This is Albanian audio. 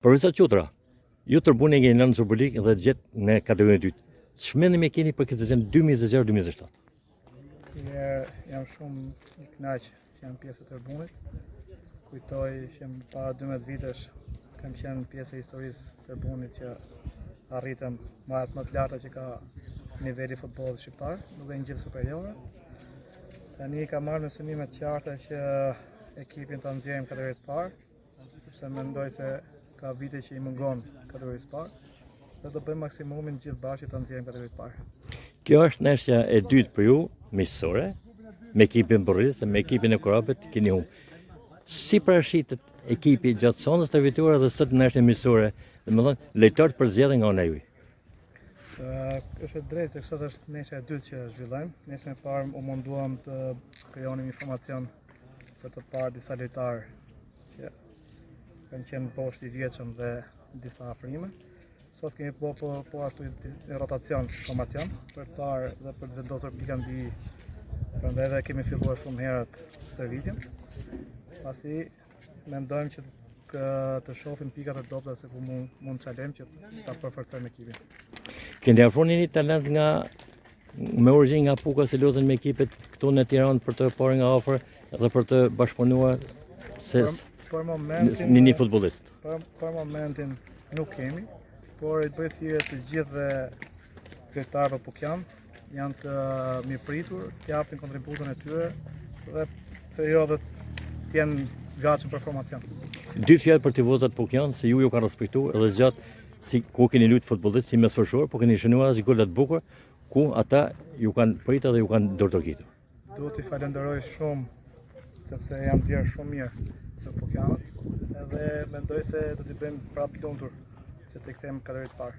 Profesor Qutra, ju tërbuni e keni lënë në Superligë dhe gjetë në kategorinë e dytë. Ç'mendim e keni për këtë sezon 2026-2027? Jam shumë i kënaq që jam pjesë e tërbunit. Kujtoj që para 12 vitesh kam qenë pjesë e historisë të tërbunit që arritëm marrët më të larta që ka niveli futbollit shqiptar, duke një gjithë superiore. Tani ka marrë në synime të qarta që ekipin ta nxjerrim kategorinë e parë, sepse mendoj se ka vite që i mungon kategorisë së parë dhe do bëjmë maksimumin gjithë bashkë ta nxjerrim kategorinë e parë. Kjo është ndeshja e dytë për ju, miqësore, me ekipin Borris, me ekipin e Korapit keni humbë. Si parashitet ekipi gjatë sonës të fituara dhe sot ndeshjen miqësore, domethënë lejtor të përzgjedhjen nga ana juaj? Është drejtë, sot është ndeshja e dytë që zhvillojmë. Ndeshjen e parë u munduam të krijonim informacion për të parë disa lojtarë që kanë qenë poshtë i vjetshëm dhe disa afrime. Sot kemi po ashtu rotacion, formacion për të parë dhe për të vendosur pikat mbi. Prandaj edhe kemi filluar shumë herët stërvitjen. Pasi mendojmë që të shohim pikat e dobta se ku mund çalojmë që ta përforcojmë ekipin. Keni afruar një talent me origjinë nga Puka se luten me ekipet këtu në Tiranë për të parë nga afër dhe për të bashkëpunuar për momentin një futbollist. Për momentin nuk kemi, por i bëj thirrje të gjithë lojtarëve pukian janë të mirëpritur, të japin kontributin e tyre dhe pse jo dhe të jenë gatshëm për formacion. Dy fjalë për tifozat pukian se ju kanë respektuar edhe zgjat si ku keni luajtur futbollist si mesfushor, po keni shënuar as gola të bukur ku ata ju kanë pritur dhe ju kanë dorëtorkitur. Duhet t'i falenderoj shumë sepse jam djerë shumë mirë të pukianët edhe mendoj se do t'i bëjmë prapë lumtur që të kthejmë kategorinë e parë.